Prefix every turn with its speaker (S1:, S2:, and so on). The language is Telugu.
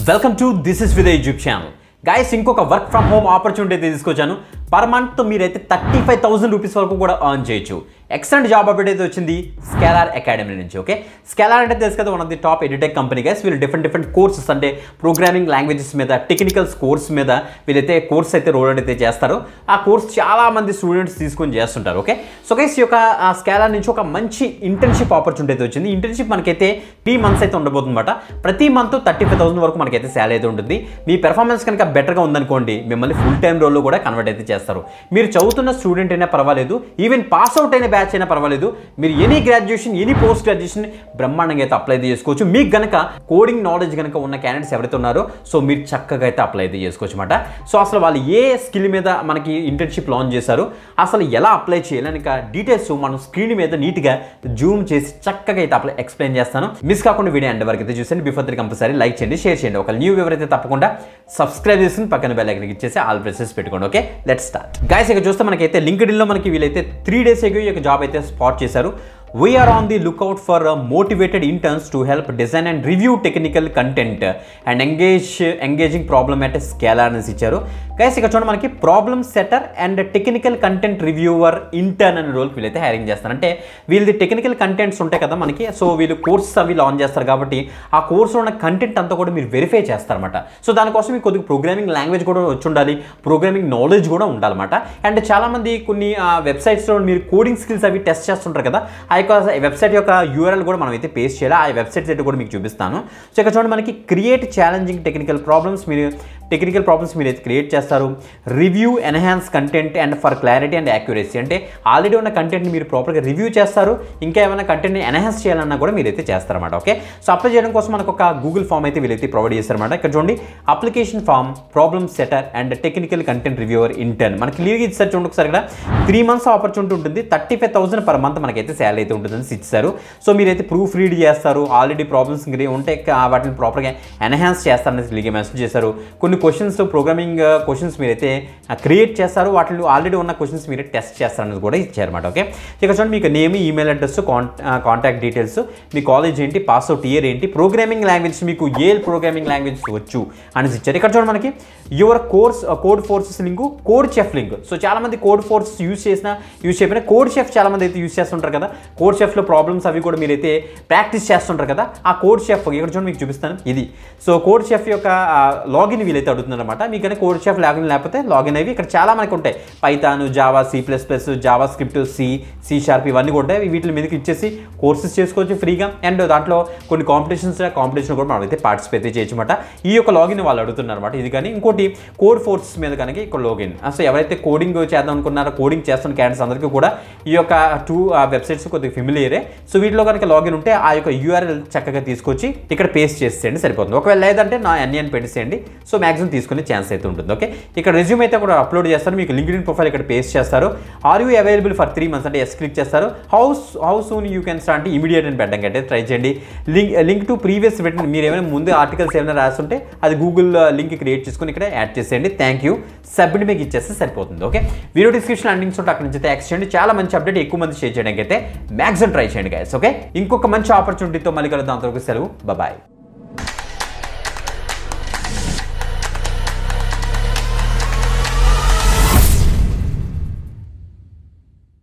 S1: Welcome to this is with YouTube channel guys. ఇంకొక వర్క్ ఫ్రమ్ హోమ్ ఆపర్చునిటీ అయితే తీసుకొచ్చాను. పర్ మంత్ మీరైతే 35,000 రూపీస్ వరకు కూడా ఎర్న్ చేయొచ్చు. ఎక్సలెంట్ జాబ్ అప్డేట్ అయితే వచ్చింది స్కేలార్ అకాడమీ నుంచి. ఓకే, స్కేలార్ అంటే తెలుసు కదా, one of the top edutech company guys. వీళ్ళు డిఫరెంట్ కోర్సెస్ అంటే ప్రోగ్రామింగ్ లాంగ్వేజెస్ మీద, టెక్నికల్స్ కోర్స్ మీద వీళ్ళైతే కోర్స్ అయితే రోల్ అయితే చేస్తారు. ఆ కోర్స్ చాలా మంది స్టూడెంట్స్ తీసుకొని చేస్తుంటారు. ఓకే, సో గైస్ ఈ యొక్క స్కేలార్ నుంచి ఒక మంచి ఇంటర్న్షిప్ ఆపర్చునిటీ అయితే వచ్చింది. ఇంటర్న్షిప్ మనకైతే 3 months అయితే ఉండబోతుంది అనమాట. ప్రతి మంత్ 35,000 వరకు మనకైతే శాలరీ అయితే ఉంటుంది. మీ పెర్ఫార్మెన్స్ కనుక బెటర్గా ఉందనుకోండి, మిమ్మల్ని ఫుల్ టైం రోల్లో కూడా కన్వర్ట్ అయితే చేస్తారు. మీరు చదువుతున్న స్టూడెంట్ అయినా పర్వాలేదు, ఈవెన్ పాస్ అవుట్ అయిన బ్యాచ్ అయినా పర్వాలేదు, మీరు any graduation any post graduation బ్రహ్మాండంగా అయితే అప్లై చేసుకోవచ్చు. మీకు గనక కోడింగ్ నాలెడ్జ్ కనుక ఉన్న క్యాండిడేట్స్ ఎవరైతే ఉన్నారో సో మీరు చక్కగా అయితే అప్లై అయితే చేసుకోవచ్చు అనమాట. సో అసలు వాళ్ళు ఏ స్కిల్ మీద మనకి ఇంటర్న్షిప్ లాంచ్ చేశారు, అసలు ఎలా అప్లై చేయాలని ఇంకా డీటెయిల్స్ మనం స్క్రీన్ మీద నీట్గా జూమ్ చేసి చక్కగా అయితే అప్లై ఎక్స్ప్లెయిన్ చేస్తాను. మిస్ కాకుండా వీడియో ఎండ్ వరకు అయితే చూసండి. బిఫోర్ ది కంపల్సరీ లైక్ చేయండి, షేర్ చేయండి. ఒక న్యూ ఎవరైతే తప్పకుండా సబ్స్క్రైబ్ చేసి పక్కన బెల్ ఐకాన్ ఇచ్చేసి ఆల్ ప్రెసెస్ పెట్టుకోండి. Okay, let's start guys. ఇక చూస్తే మనకైతే లింక్డ్ఇన్లో మనకి వీళ్ళైతే 3 days ago ఈ యొక్క జాబ్ అయితే స్పాట్ చేశారు. We are on the lookout for motivated interns to help design and review technical content and engaging problem at Scala అని ఇచ్చారు. గైస్ ఇక్కడ చూడండి, మనకి problem setter and technical content reviewer intern అనే రోల్కి వీళ్ళైతే హైరింగ్ చేస్తారు. అంటే వీళ్ళది టెక్నికల్ కంటెంట్స్ ఉంటాయి కదా మనకి, సో వీళ్ళు కోర్సెస్ అవి లాంచ్ చేస్తారు కాబట్టి ఆ కోర్సులో ఉన్న కంటెంట్ అంతా కూడా మీరు వెరిఫై చేస్తారన్నమాట. సో దానికోసం మీకు కొద్దిగా ప్రోగ్రామింగ్ లాంగ్వేజ్ కూడా వచ్చి ఉండాలి, ప్రోగ్రామింగ్ నాలెడ్జ్ కూడా ఉండాలన్నమాట. అండ్ చాలామంది కొన్ని వెబ్సైట్స్లో మీరు కోడింగ్ స్కిల్స్ అవి టెస్ట్ చేస్తుంటారు కదా, ఆ యొక్క వెబ్సైట్ యొక్క యూఆర్ఎల్ కూడా మనం అయితే పేస్ట్ చేయాలి. ఆ వెబ్సైట్స్ అయితే కూడా మీకు చూపిస్తాను. సో ఇక్కడ చూడండి, మనకి క్రియేట్ ఛాలెంజింగ్ టెక్నికల్ ప్రాబ్లమ్స్ మీరు అయితే క్రియేట్ చేస్తారు. Review enhance content and for clarity and accuracy, అంటే ఆల్రెడీ ఉన్న కంటెంట్ని మీరు ప్రాపర్గా రివ్యూ చేస్తారు. ఇంకా ఏమైనా కంటెంట్ని ఎన్హాన్స్ చేయాలన్నా కూడా మీరైతే చేస్తారన్నమాట. ఓకే, సో అప్లై చేయడం కోసం మనకు ఒక గూగుల్ ఫామ్ అయితే వీళ్ళైతే ప్రొవైడ్ చేస్తారన్నమాట. ఇక్కడ చూడండి, application form, problem setter and technical content reviewer intern. మనకి లీవ్ ఇచ్చారు చూడండి ఒకసారి. ఇక్కడ 3 months ఆపర్చునిటీ ఉంటుంది. 35,000 per month మనకైతే శాలరీ అయితే ఉంటుందని ఇచ్చారు. సో మీరైతే ప్రూఫ్ రీడ్ చేస్తారు, ఆల్రెడీ ప్రాబ్లమ్స్ ఉంటే వాటిని ప్రాపర్గా ఎన్హాన్స్ చేస్తారని లీగే మెన్షన్ చేశారు. కొన్ని క్వశ్చన్స్, ప్రోగ్రామింగ్ క్వశ్చన్స్ మీరైతే క్రియేట్ చేస్తారు, వాటిలో ఆల్రెడీ ఉన్న క్వశ్చన్స్ మీరు టెస్ట్ చేస్తారనేది కూడా ఇచ్చారన్నమాట. ఓకే, ఇక్కడ చూడండి, మీకు name, email address, contact details, మీ కాలేజ్ ఏంటి, పాస్ అవుట్ ఇయర్ ఏంటి, ప్రోగ్రామింగ్ లాంగ్వేజ్ మీకు ఏ ప్రోగ్రామింగ్ లాంగ్వేజ్ వచ్చు అనేసి ఇచ్చారు. ఇక్కడ చూడండి, మనకి your code forces link, code chef link. So చాలామంది కోడ్ ఫోర్సెస్ యూజ్ చేయకపోయినా కోడ్ చెఫ్ చాలామంది అయితే యూజ్ చేస్తుంటారు కదా. కోడ్ చెఫ్లో ప్రాబ్లమ్స్ అవి కూడా మీరైతే ప్రాక్టీస్ చేస్తుంటారు కదా. ఆ కోడ్ చెఫ్ ఇక్కడ చూడండి మీకు చూపిస్తాను ఇది. సో కోడ్ చెఫ్ యొక్క లాగిన్ వీలైతే అడుగుతున్నారు అనమాట. మీకైనా కోడ్ చెఫ్ లాగిన్ లేకపోతే లాగిన్ అవి ఇక్కడ చాలా మనకు ఉంటాయి. Python, Java, C++, JavaScript, C sharp ఇవన్నీ కూడా ఉంటాయి. వీటి మీదకి ఇచ్చేసి కోర్సెస్ చేసుకోవచ్చు ఫ్రీగా. అండ్ దాంట్లో కొన్ని కాంపిటీషన్ కూడా మనం అయితే పార్టిసిపేట్ చేయొచ్చు అనమాట. ఈ యొక్క లాగిన్ వాళ్ళు అడుగుతున్నారు అనమాట. ఇది కానీ ఇంకోటి కోడ్ ఫోర్సెస్ మీద కనుక ఇక్కడ లాగిన్. అసలు ఎవరైతే కోడింగ్ చేద్దాం అనుకున్నారో, కోడింగ్ చేస్తున్న క్యాండిడేట్స్ అందరికీ కూడా ఈ యొక్క 2 వెబ్సైట్స్ కొద్దిగా ఫెమిలియరే. సో వీటిలో కనుక లాగిన్ ఉంటే ఆ యొక్క యూఆర్ఎల్ చక్కగా తీసుకొచ్చి ఇక్కడ పేస్ట్ చేసేయండి, సరిపోతుంది. ఒకవేళ లేదంటే నా అని పెట్టేసేయండి. సో మ్యాక్సిమం తీసుకునే ఛాన్స్ అయితే ఉంటుంది. ఓకే, ఇక్కడ రెజ్యూమ్ అయితే కూడా అప్లోడ్ చేస్తారు. మీకు లింక్డ్ఇన్ ప్రొఫైల్ ఇక్కడ పేస్ట్ చేస్తారు. Are you available for 3 months అంటే ఎస్ క్లిక్ చేస్తారు. How soon you can start immediate అని పెట్టడం కంటే ట్రై చేయండి. లింక్ టు ప్రీవియస్ పెట్టండి. మీరు ఏమైనా ముందు ఆర్టికల్స్ ఏమైనా రాస్తుంటే అది గూగుల్ లింక్ క్రియేట్ చేసుకుని ఇక్కడ యాడ్ చేసేయండి. థ్యాంక్ యూ, సబ్మిట్ మీకు ఇచ్చేస్తే సరిపోతుంది. ఓకే, వీడియో డిస్క్రిప్షన్ లింక్స్ ఉంటే అక్కడ నుంచి అయితే యాక్సెస్ చేయండి. చాలా మంచి అప్డేట్, ఎక్కువ మంది షేర్ చేయడానికి అయితే మ్యాక్సిమం ట్రై చేయండి గైస్. ఓకే, ఇంకొక మంచి ఆపర్చునిటీతో మళ్ళీ కలుద్దాం. అంతవరకు సెలవు, బాయ్.